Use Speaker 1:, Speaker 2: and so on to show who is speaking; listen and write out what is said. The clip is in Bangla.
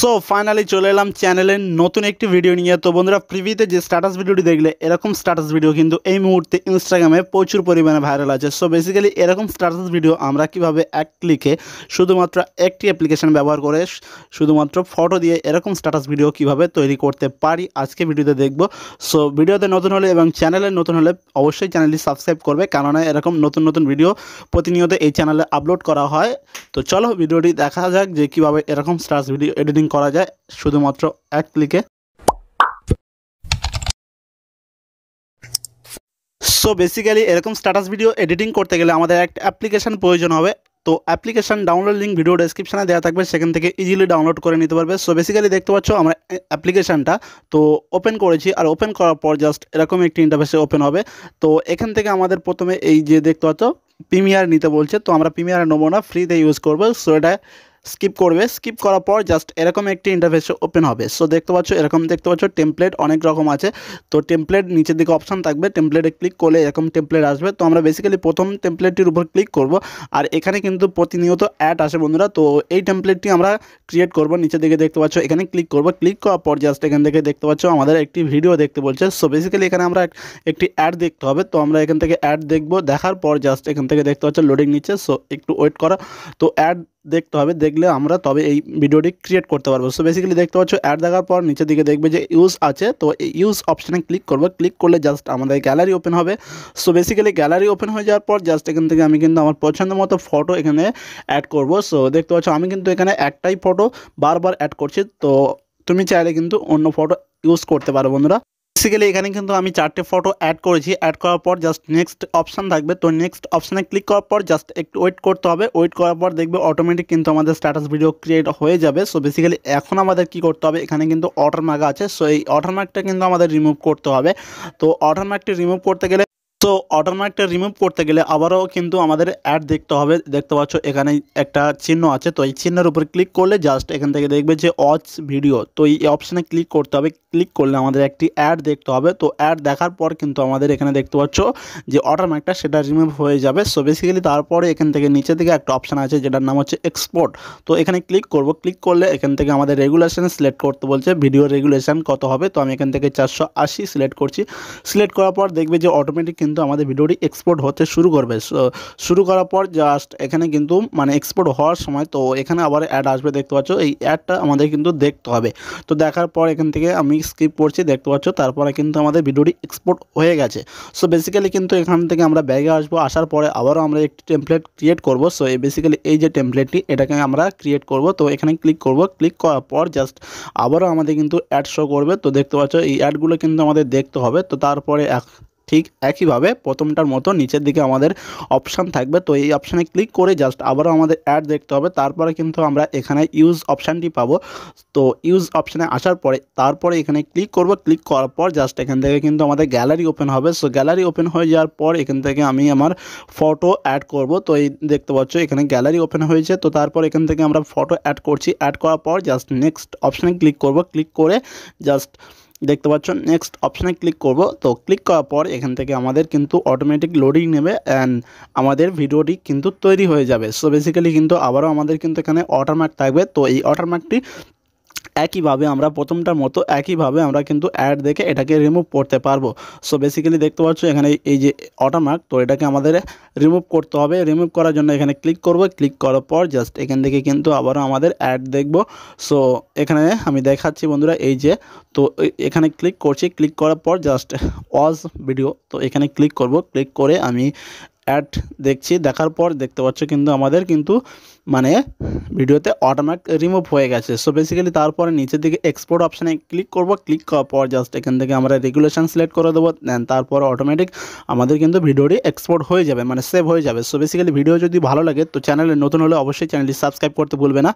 Speaker 1: সো ফাইনালি চলে এলাম চ্যানেলের নতুন একটি ভিডিও নিয়ে। তো বন্ধুরা, প্রিভিউতে যে স্ট্যাটাস ভিডিওটি দেখলে এরকম স্ট্যাটাস ভিডিও কিন্তু এই মুহূর্তে ইনস্টাগ্রামে প্রচুর পরিমাণে ভাইরাল আছে। সো বেসিক্যালি এরকম স্ট্যাটাস ভিডিও আমরা কিভাবে এক ক্লিকে শুধুমাত্র একটি অ্যাপ্লিকেশন ব্যবহার করে শুধুমাত্র ফটো দিয়ে এরকম স্ট্যাটাস ভিডিও কিভাবে তৈরি করতে পারি আজকে ভিডিওতে দেখব। সো ভিডিওতে নতুন হলে এবং চ্যানেলে নতুন হলে অবশ্যই চ্যানেলটি সাবস্ক্রাইব করবে, কেননা এরকম নতুন নতুন ভিডিও প্রতিনিয়ত এই চ্যানেলে আপলোড করা হয়। তো চলো ভিডিওটি দেখা যাক যে কীভাবে এরকম স্ট্যাটাস ভিডিও এডিটিং করা যায় শুধুমাত্র এক ক্লিকে। সো বেসিক্যালি এরকম স্ট্যাটাস ভিডিও এডিটিং করতে গেলে আমাদের একটা অ্যাপ্লিকেশন প্রয়োজন হবে। তো অ্যাপ্লিকেশন ডাউনলোড লিঙ্ক ভিডিও ডেসক্রিপশনে দেওয়া থাকবে, সেখান থেকে ইজিলি ডাউনলোড করে নিতে পারবে। সো বেসিক্যালি দেখতে পাচ্ছ আমরা অ্যাপ্লিকেশনটা তো ওপেন করেছি, আর ওপেন করার পর জাস্ট এরকম একটি ইন্টারফেসে ওপেন হবে। তো এখান থেকে আমাদের প্রথমে এই যে দেখতে পাচ্ছ প্রিমিয়ার নিতে বলছে, তো আমরা প্রিমিয়ার নেবো না, ফ্রিতে ইউজ করবো। সো এটা স্কিপ করবে, স্কিপ করার পর জাস্ট এরকম একটি ইন্টারফেস ওপেন হবে। সো দেখতে পাচ্ছ এরকম দেখতে পাচ্ছ টেমপ্লেট অনেক রকম আছে। তো টেমপ্লেট নিচের দিকে অপশান থাকবে, টেমপ্লেটে ক্লিক করলে এরকম টেমপ্লেট আসবে। তো আমরা বেসিক্যালি প্রথম টেমপ্লেটটির উপর ক্লিক করব, আর এখানে কিন্তু প্রতিনিয়ত অ্যাড আসে বন্ধুরা। তো এই টেমপ্লেটটি আমরা ক্রিয়েট করব। নিচের দিকে দেখতে পাচ্ছ এখানে ক্লিক করব, ক্লিক করার পর জাস্ট এখান থেকে দেখতে পাচ্ছ আমাদের একটি ভিডিও দেখতে বলছে। সো বেসিক্যালি এখানে আমরা একটি অ্যাড দেখতে হবে। তো আমরা এখান থেকে অ্যাড দেখব, দেখার পর জাস্ট এখান থেকে দেখতে পাচ্ছ লোডিং নিচ্ছে। সো একটু ওয়েট করা, তো অ্যাড দেখতে হবে, দেখলে আমরা তবে এই ভিডিওটি ক্রিয়েট করতে পারবো। সো বেসিক্যালি দেখতে পাচ্ছ অ্যাড দেখার পর নিচের দিকে দেখবে যে ইউজ আছে, তো এই ইউজ অপশানে ক্লিক করবো। ক্লিক করলে জাস্ট আমাদের গ্যালারি ওপেন হবে। সো বেসিক্যালি গ্যালারি ওপেন হয়ে যাওয়ার পর জাস্ট এখান থেকে আমি কিন্তু আমার পছন্দ মতো ফটো এখানে অ্যাড করব। সো দেখতে পাচ্ছ আমি কিন্তু এখানে একটাই ফটো বারবার অ্যাড করছি। তো তুমি চাইলে কিন্তু অন্য ফটো ইউজ করতে পারো বন্ধুরা। বেসিক্যালি এখানে কিন্তু আমি 4টে ফটো অ্যাড করেছি। অ্যাড করার পর জাস্ট নেক্সট অপশান থাকবে, তো নেক্সট অপশানে ক্লিক করার পর জাস্ট একটু ওয়েট করতে হবে। ওয়েট করার পর দেখবে অটোমেটিক কিন্তু আমাদের স্ট্যাটাস ভিডিও ক্রিয়েট হয়ে যাবে। সো বেসিক্যালি এখন আমাদের কি করতে হবে, এখানে কিন্তু ওয়াটারমার্ক আছে। সো এই ওয়াটারমার্কটা কিন্তু আমাদের রিমুভ করতে হবে। তো ওয়াটারমার্কটি রিমুভ করতে গেলে ওয়াটারমার্কটা রিমুভ করতে গেলে আবারও কিন্তু আমাদের অ্যাড দেখতে হবে। দেখতে পাচ্ছ এখানে একটা চিহ্ন আছে, তো এই চিহ্নের উপর ক্লিক করলে জাস্ট এখান থেকে দেখবে যে ওয়াচ ভিডিও, তো এই অপশানে ক্লিক করতে হবে। ক্লিক করলে আমাদের একটি অ্যাড দেখতে হবে। তো অ্যাড দেখার পর কিন্তু আমাদের এখানে দেখতে পাচ্ছ যে ওয়াটারমার্কটা সেটা রিমুভ হয়ে যাবে। সো বেসিক্যালি তারপরে এখান থেকে নিচের দিকে একটা অপশান আছে যেটার নাম হচ্ছে এক্সপোর্ট। তো এখানে ক্লিক করব, ক্লিক করলে এখান থেকে আমাদের রেগুলেশন সিলেক্ট করতে বলছে, ভিডিও রেগুলেশন কত হবে। তো আমি এখান থেকে 480 সিলেক্ট করছি। সিলেক্ট করার পর দেখবে যে অটোমেটিক কিন্তু আমাদের ভিডিওটি এক্সপোর্ট হতে শুরু করবে। শুরু করার পর জাস্ট এখানে কিন্তু মানে এক্সপোর্ট হওয়ার সময় তো এখানে আবার অ্যাড আসবে, দেখতে পাচ্ছ এই অ্যাডটা আমাদের কিন্তু দেখতে হবে। তো দেখার পর এখান থেকে আমি স্কিপ করছি, দেখতে পাচ্ছ তারপরে কিন্তু আমাদের ভিডিওটি এক্সপোর্ট হয়ে গেছে। সো বেসিক্যালি কিন্তু এখান থেকে আমরা ব্যাগে আসবো, আসার পরে আবারও আমরা একটি টেমপ্লেট ক্রিয়েট করব। সো এই বেসিক্যালি এই যে টেমপ্লেটটি এটাকে আমরা ক্রিয়েট করব। তো এখানে ক্লিক করব, ক্লিক করার পর জাস্ট আবারও আমাদের কিন্তু অ্যাড শো করবে। তো দেখতে পাচ্ছ এই অ্যাডগুলো কিন্তু আমাদের দেখতে হবে। তো তারপরে ঠিক একইভাবে প্রথমটার মতো নিচের দিকে আমাদের অপশান থাকবে। তো এই অপশানে ক্লিক করে জাস্ট আবারও আমাদের অ্যাড দেখতে হবে। তারপরে কিন্তু আমরা এখানে ইউজ অপশানটি পাবো। তো ইউজ অপশানে আসার পরে তারপরে এখানে ক্লিক করব, ক্লিক করার পর জাস্ট এখান থেকে কিন্তু আমাদের গ্যালারি ওপেন হবে। সো গ্যালারি ওপেন হয়ে যাওয়ার পর এখান থেকে আমি আমার ফটো অ্যাড করব। তো এই দেখতে পাচ্ছ এখানে গ্যালারি ওপেন হয়েছে। তো তারপর এখান থেকে আমরা ফটো অ্যাড করছি। অ্যাড করার পর জাস্ট নেক্সট অপশানে ক্লিক করব, ক্লিক করে জাস্ট দেখতে পাচ্ছ নেক্সট অপশানে ক্লিক করব। তো ক্লিক করার পর এখান থেকে আমাদের কিন্তু অটোমেটিক লোডিং নেবে অ্যান্ড আমাদের ভিডিওটি কিন্তু তৈরি হয়ে যাবে। সো বেসিক্যালি কিন্তু আবারও আমাদের কিন্তু এখানে ওয়াটারমার্ক থাকবে। তো এই ওয়াটারমার্কটি একইভাবে আমরা প্রথমটার মতো একইভাবে আমরা কিন্তু অ্যাড দেখে এটাকে রিমুভ করতে পারবো। সো বেসিক্যালি দেখতে পাচ্ছ এখানে এই যে ওয়াটারমার্ক, তো এটাকে আমাদের রিমুভ করতে হবে। রিমুভ করার জন্য এখানে ক্লিক করব, ক্লিক করার পর জাস্ট এখান থেকে কিন্তু আবারও আমাদের অ্যাড দেখব। সো এখানে আমি দেখাচ্ছি বন্ধুরা, এই যে তো এখানে ক্লিক করছি, ক্লিক করার পর জাস্ট ওয়াচ ভিডিও, তো এখানে ক্লিক করব, ক্লিক করে আমি অ্যাড দেখছি। দেখার পর দেখতে পাচ্ছ কিন্তু আমাদের কিন্তু মানে ভিডিওতে অটোমেটিক রিমুভ হয়ে গেছে। সো বেসিক্যালি তারপরে নিচের দিকে এক্সপোর্ট অপশানে ক্লিক করব, ক্লিক করার পর জাস্ট এখান থেকে আমরা রেগুলেশন সিলেক্ট করে দেবো। দেন তারপর অটোমেটিক আমাদের কিন্তু ভিডিওটি এক্সপোর্ট হয়ে যাবে, মানে সেভ হয়ে যাবে। সো বেসিক্যালি ভিডিও যদি ভালো লাগে তো চ্যানেলে নতুন হলে অবশ্যই চ্যানেলটি সাবস্ক্রাইব করতে ভুলবে না।